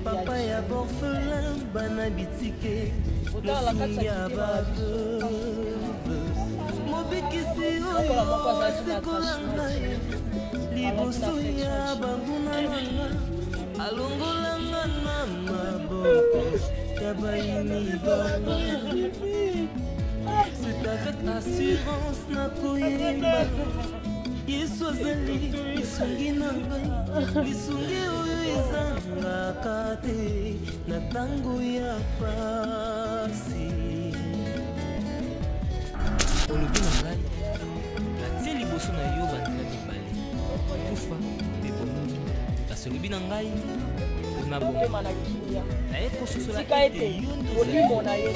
Papa ya orphelin banabitike mobikisi oyo asekolanga liboso ya banguna nanga alongolanga na maboko ya bayini banga. C'est avec assurance nakoyemba Yesu azali lisungi na ngai, lisungi oyo ezangaka te na ntango ya pasi. Olobi na ngai natie liboso na yo banzela mibale kufa mpe bomoi, kasi olobi na ngai mpona bomoi naye kososola ete yo nzela na yo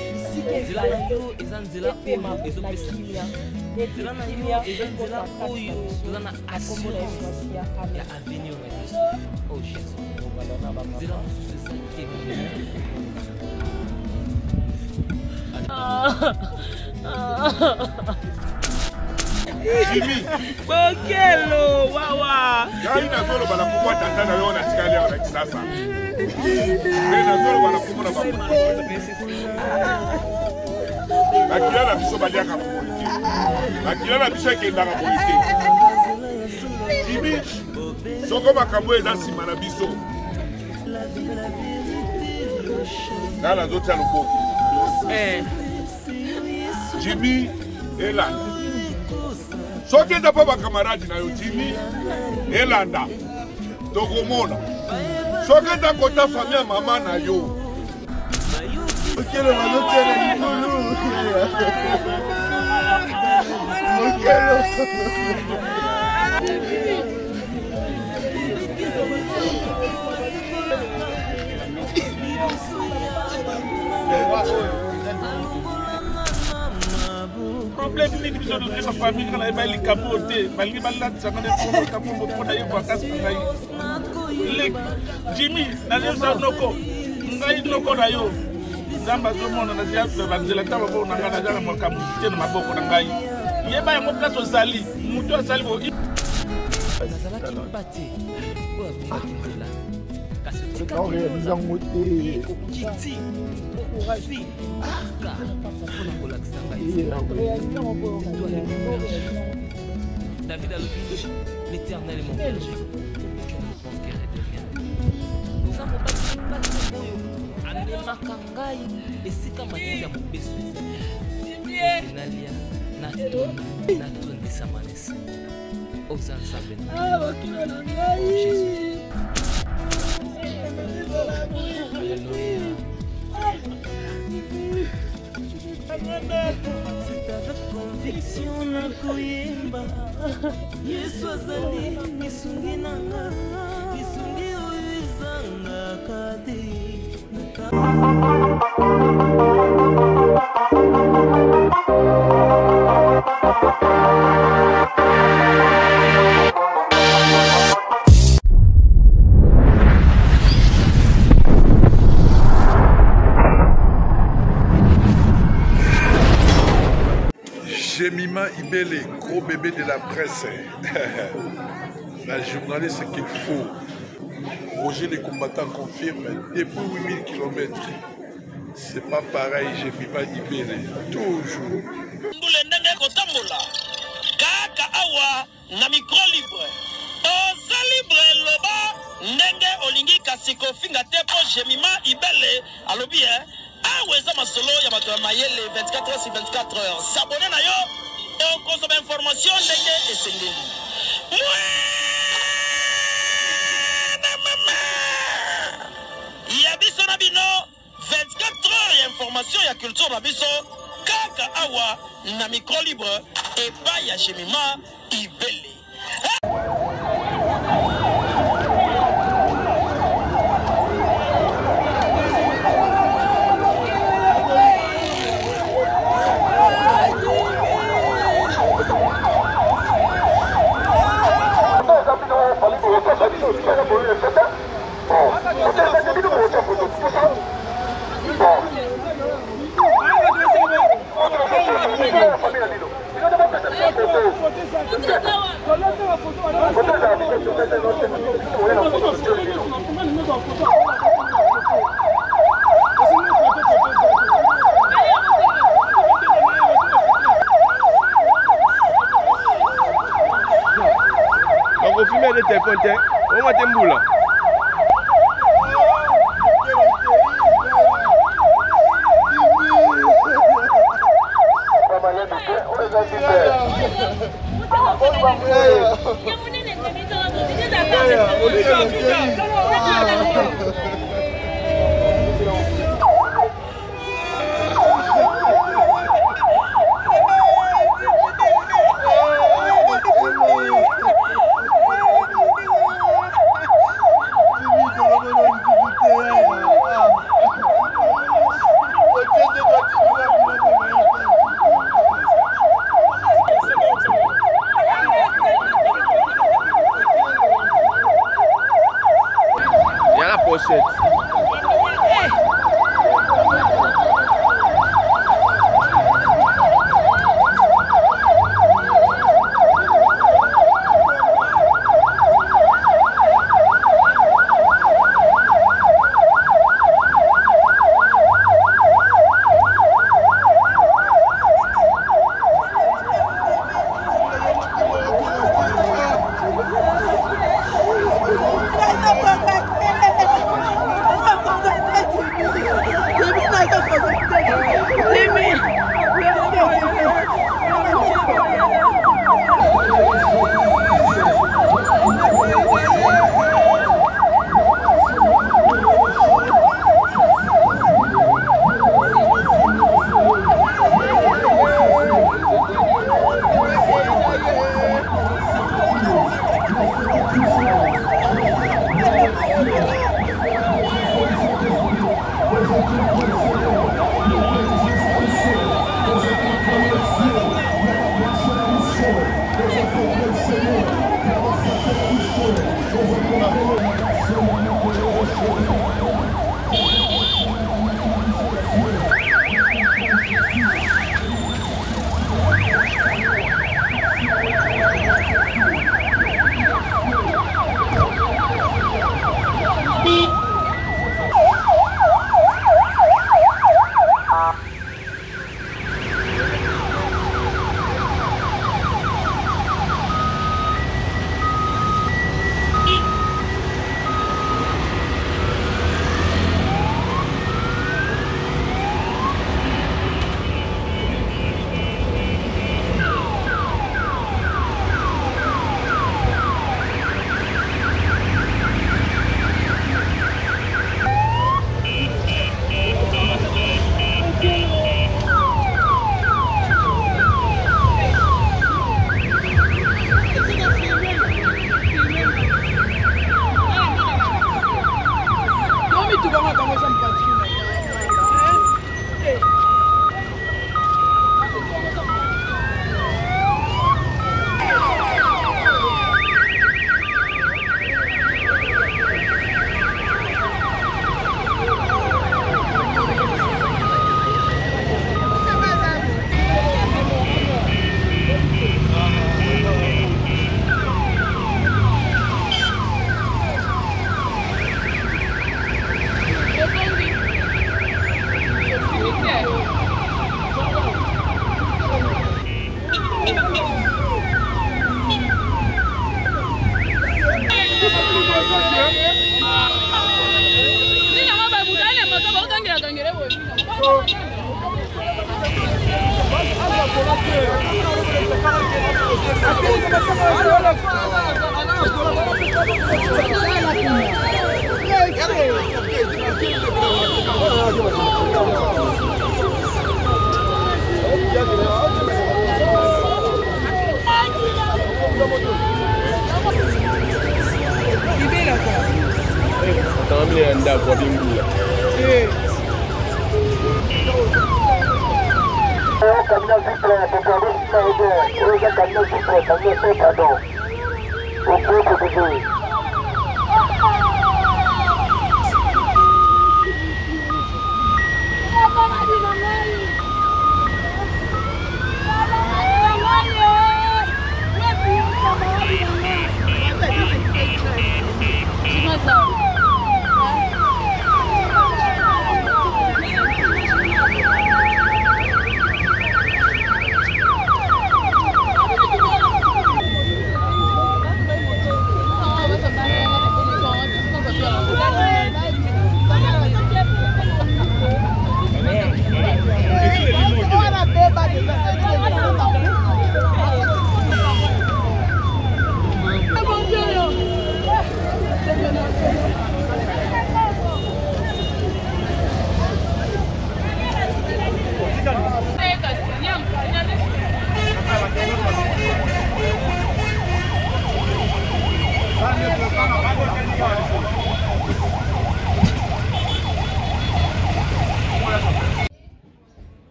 eza nzela oyo ezopesa nzela na yo eza nzela oyo toza na assurance ya avenir na biso. Oh Jésus, nzela mosusu eza te. Jimmy Bokelo wawa Gari na zolo bana kubwa tata na yo na tikali ya kisasa. Gari na zolo bana kubwa na babu. Bakila na biso balia ka politique. Bakila na biso kenda ka politique. Jimmy soko makambo eza sima na biso. Dala zote aloko. Jimmy Elanda. Soki eza pa bakamaradi na yo Jimmy Elanda tokomona. Soki eza kota famille ya mama na yo Okelo bazotela likulu. Okelo problème ni biso de sa famille kana ba li kapote balingi balatisa kana ko kapo mpona ye vacances ngai le Jimmy na lesa noko ngai noko na yo zamba zomona na dia banzela taba bo na ngana jana makambo tena maboko na ngai ye ba yango place ozali mutu azali bo nazala kimpate oya kunzela kasi tika nzango te kiti okorazi aka mpona kolakisa ngai David a l'éternel est mon berger, je ne manquerai de rien. Nous avons battu oyo anemaka ngai esika matindi ya mobesu nalia natondisa manesa oza nzambe na Jésus. Alléluia. C'est avec conviction na koyemba Yesu azali lisungi nanga, lisungi oyo ezangaka te. Jemima Ibele, gros bébé de la presse. La journaliste qu'il faut. Roger les combattants confirme, depuis 8000 km. C'est pas pareil, Jemima Ibele. Toujours. Kaka awa na micro libre. Oza libre loba ndenge olingi kasiko finga tepo Jemima Ibele alobi aweza masolo ya bato ya mayele 24 heures sur 24 heures. S'abonner na yo et consommer information ndenge esengeli. Ya biso na bino 24 heures ya information ya culture na biso kaka awa na micro libre et pas ya Jemima Ibele. On va fumer des téléphones, on va t'embouler. Il y a la pochette.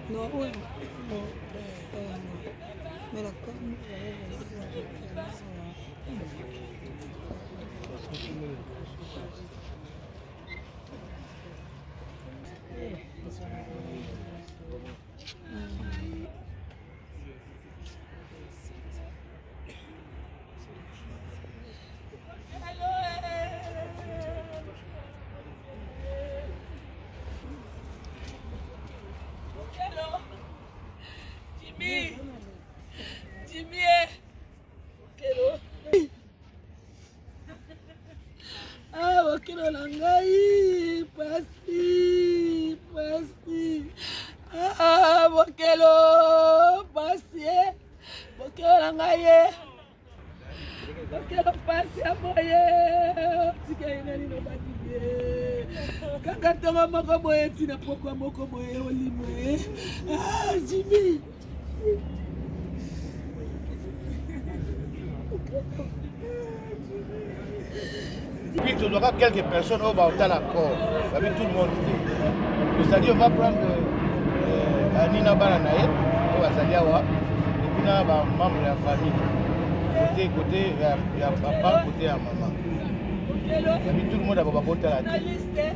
No, bueno, me la como. Bokelo na ngai pasi bokelo pasi bokelo na ngai bokelo pasi aboye tika inani no badie kaka tonga moko boye tina pokwa moko boye olimwe Jimmy Puis tu auras quelques personnes au bas à l'accord, avec tout le monde. C'est-à-dire on va prendre Nina Baranae, au Azaliawa, et puis là, membre de la famille. Côté, il y a papa, côté, il y a maman. Et puis tout le monde a voté à la tête.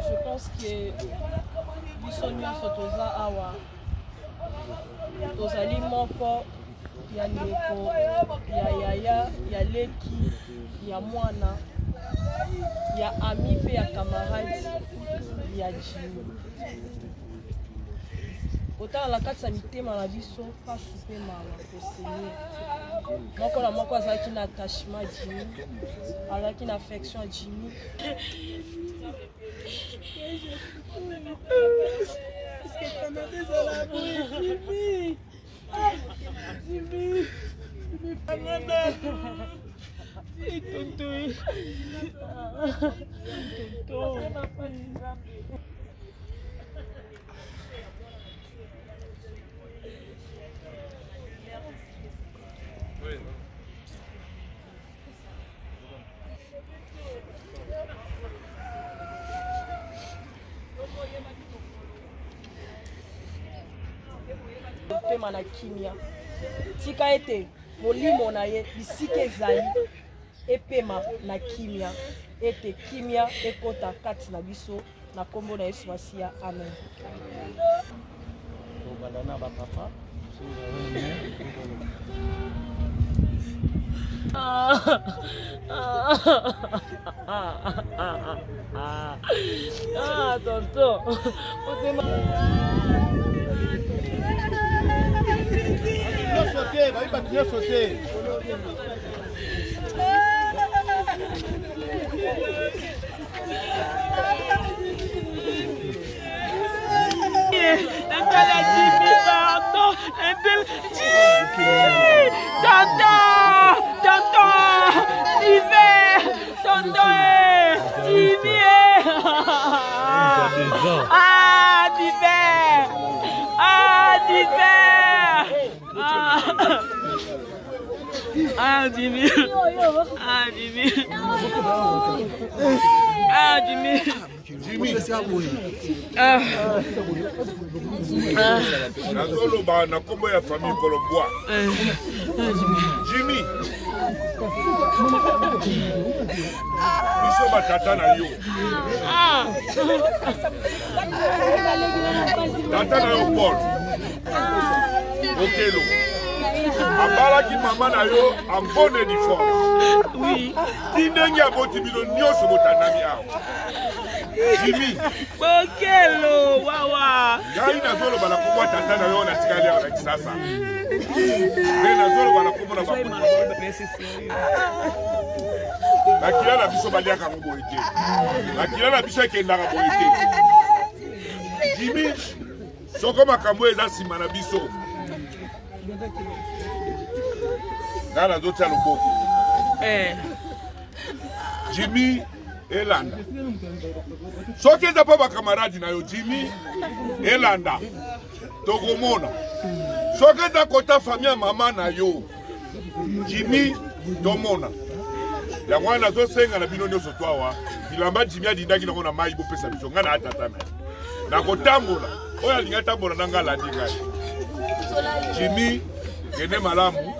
Je pense que biso nyonso toza awa tozali moko ya ndeko ya yaya ya leki ya mwana ya ami pe ya camarade ya Jimmy otala na kati ya mitema na biso pasi pe mama kosenye moko na moko azalaki na attachement ya Jimmy azalaki na affection ya Jimmy. Est-ce que tu m'as dit ça là, Jimmy? Jimmy, Pema na kimia tika ete molimo na ye bisika ezali epema na kimia ete kimia ekota kati na biso na kombo na Yesu Masiya amen. Obala ba papa tonton. Sauter, va pas sauter. Ah, Jimmy. Ah, Jimmy. Ah, Jimmy. Jimmy. Nazoloba na kombo ya famille Kolomboa. Jimmy. Biso batata na yo. Tata na yo Paul. Okelo. Abalaki mama na yo en bonne et due forme. Oui. Tindengi aboti bino nyonso botanami awa. Jimmy. Okelo, wawa. Ngai nazoloba na kombo tata na yo na tikali awa na kisasa. Mais nazoloba na kombo na baboyi. Bakila na biso baliaka ngo boye te. Bakila na biso ekendaka boye te. Jimmy, soko makambo eza nsima na biso. Nana zotia loboko. Jimmy elanda. Soki eza pa bakamaradi na yo Jimmy elanda. Tokomona. Soki eza kota famille ya mama na yo Jimmy tomona. Yango wana zosenga na bino nyonso to awa. Bilamba Jimmy adindaki nango na mai bopesa biso nga na atata na. Na kotambola. Oyo alinga tambola na nga landi ngai. Jimmy gene malamu.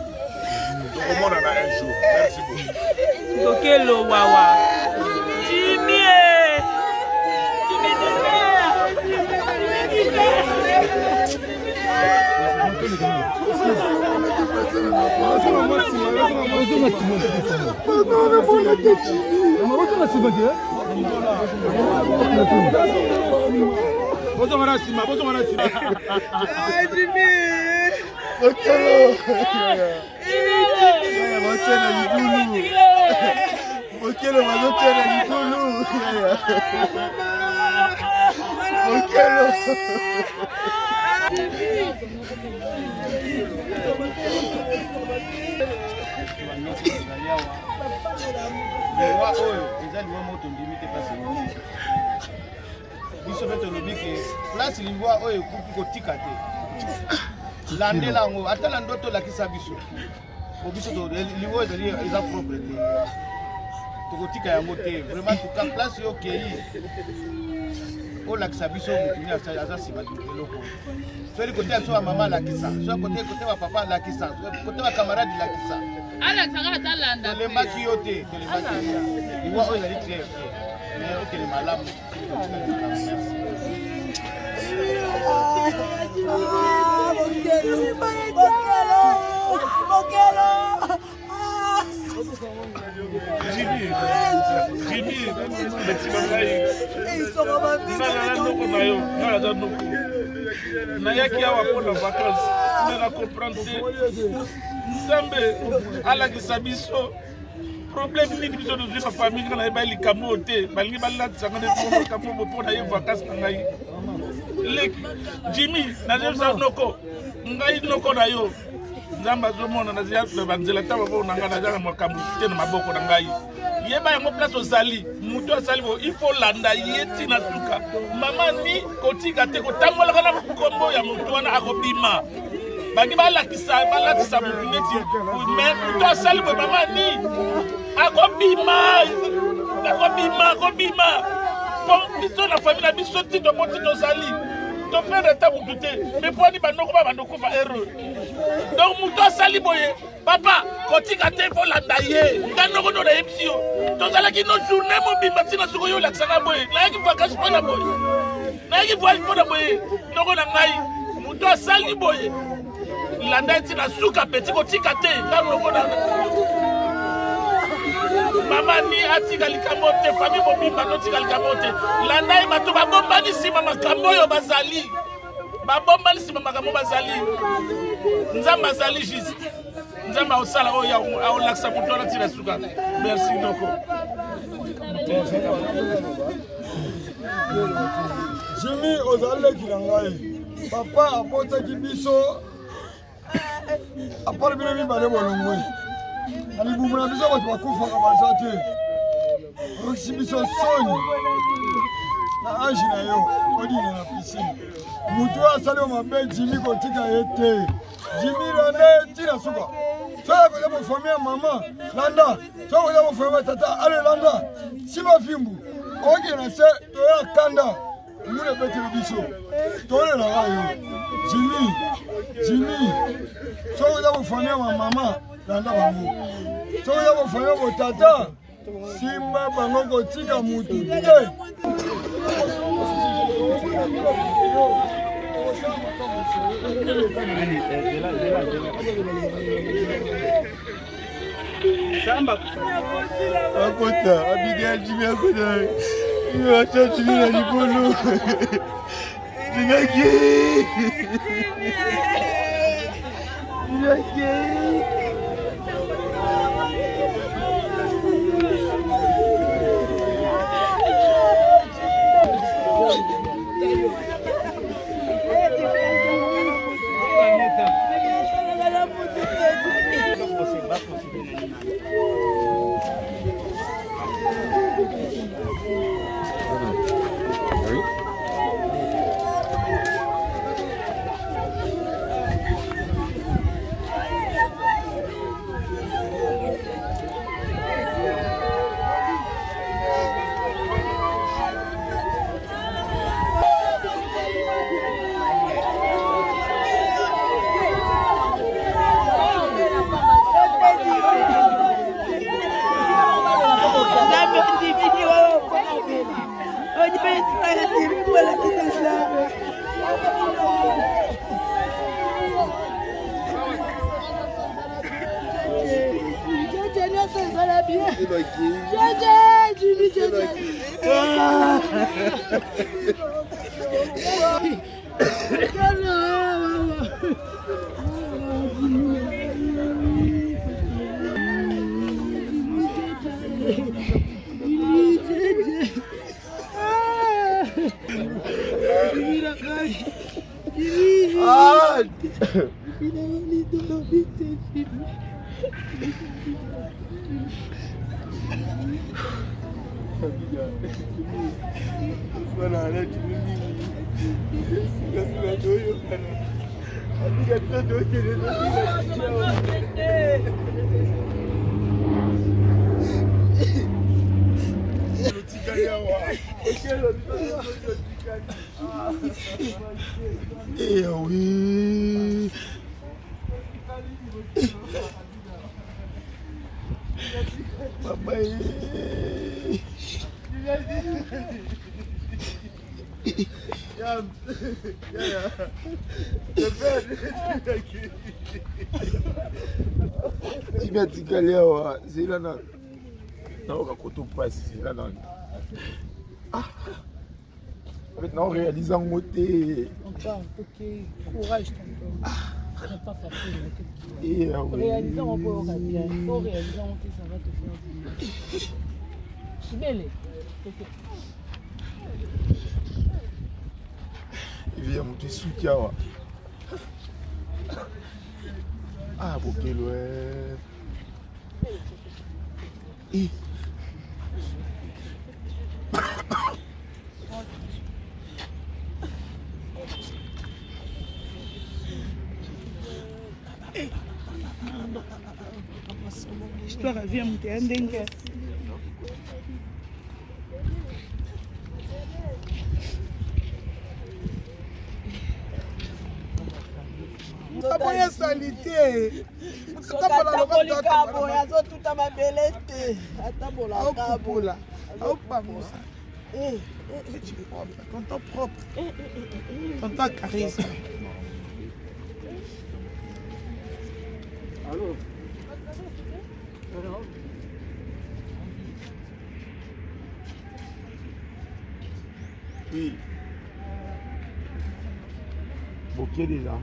Tokomona na un jour. Merci beaucoup. Okelo wawa. Jimmy. place lingwa oyo kupi kotika te landela ngo atala ndoto la kisabiso obiso to liwo ezali eza propre te tokotika yango te vraiment tout cas place yo kei o la kisabiso mutuni aza sima eloko so côté so mama la kisa so côté wa papa la kisa côté wa camarade la kisa ala sanga talanda le maki yo te le maki liwo oyo ezali très mais OK le malamu merci. Nayaki awa mpona vacances nde na comprendre te nzambe alakisa biso problème nini biso tozwi na famille nga nayeba likambo te balingi balatisanga nde likambo mpona ye vacances na ngai leki Jimmy nazebisa noko ngai noko na yo nzambe azomona nazia banzela ntango mpo na ngai naza na makambo te na maboko na ngai yeba yango place ozali moto azali bo il faut landa ye ntina suka mama ni kotika te kotangolaka na kombo ya moto wana akobima bangi balatisa motu neti mais moto asali bo mama ni akobima po biso na famille na biso ti tomoti tozali toperde ata mutu te me poni bandoko babandokufa heureux donc mutu asali boye papa kotika te folanda ye nga noko no nayebisi yo tozalaki no journée mobimba ntina soko yo olakisaka boye nayaki vakage mpona boye nayaki voyage mpona boye noko na ngai mutu asali boye landa ntina suka peti kotika te nga noko na mama ni atika likambo te famille mobimba notika likambo te landa ye bato babombani nsima makambo oyo bazali babombani nsima makambo bazali nzambe azali juste nzambe aosala oyo aolakisa moto wana ntina suka merci noko Jimmy ozaleki na ngai papa abotaki biso apart bino mibale bolongwe na libumu na biso bato bakufaka baza te okisi biso soni na age na yo odine na pisine mutu asali yo mabe Jimmy kotika ye te Jimmy landa ntina suka soki koza bofami ya mama landa soki koza bofami ya tata ale landa sima fimbu oke na se toya kanda mune beteli biso tolela wayo Jimmy soki koza bofami ya mama landa bango soki koza bofami ya botata simba bango kotika mutu te Samba akota abigail Jimmy akota yo acha Jimmy na libolo Dinaki oui. Papa. Imetikalewa zila na naoka kutupasi zila na maintenant réalisant moté courage c'est pas facile et réalisant on peut bien faut réaliser on ça va te faire c'est belle il vient monter sous Kiawa ah bokelo L'histoire vient monter un dingue. ya salite. Atambola kabo yazo tuta mabele te. Atambola kabo. Au pas Moussa. Tonton propre. Tonton charisme. Allô? Oui. Bokeh déjà.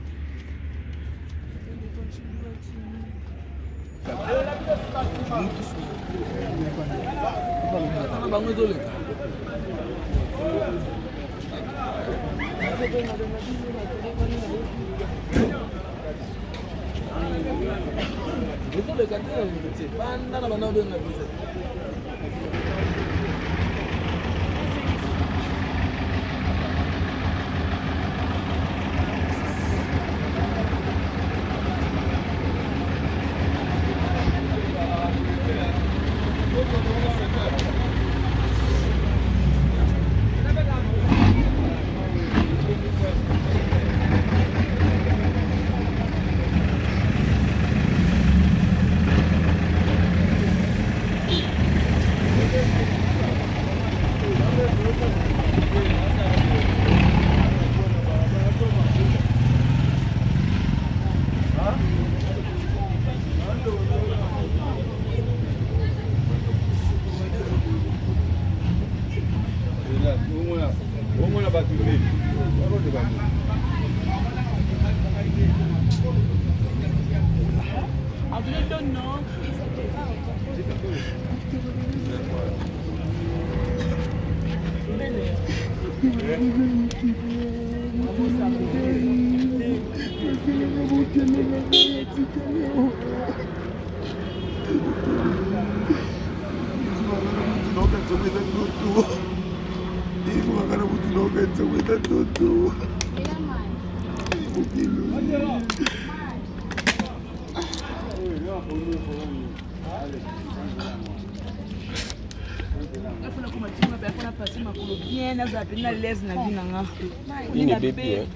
Nini bébé,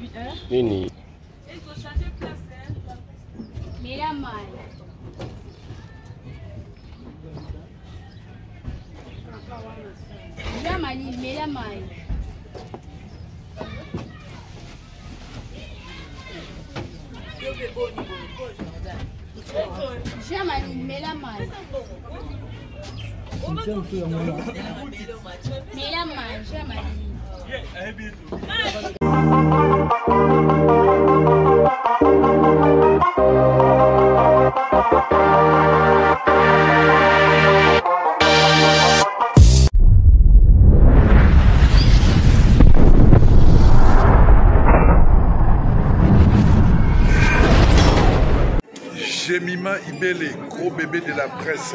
Nini. Il faut changer de place. Mais la maille. Jamali, mais la maille. Jamali, mais la maille. Mais la maille, Jamali. Jemima Ibele, gros bébé de la presse.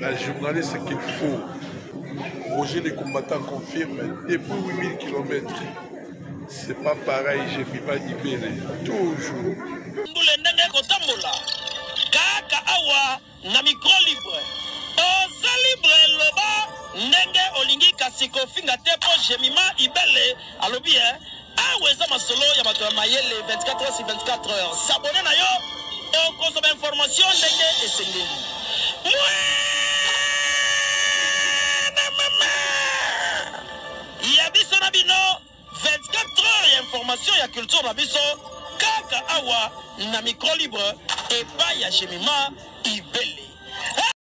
La journaliste qu'il faut. Roger les combattants confirme, depuis 8000 km. C'est pas pareil, Jemima Ibele. Toujours. Kaka awa na micro libre. Oza libre loba ndenge olingi kasiko finga tepo Jemima Ibele alobi aweza masolo ya bato ya mayele 24 heures sur 24 heures. S'abonner na yo okozoma information ndenge esengeli. Ya biso na bino 24 heures ya information ya culture na biso kaka awa na micro libre epai ya Jemima Ibele.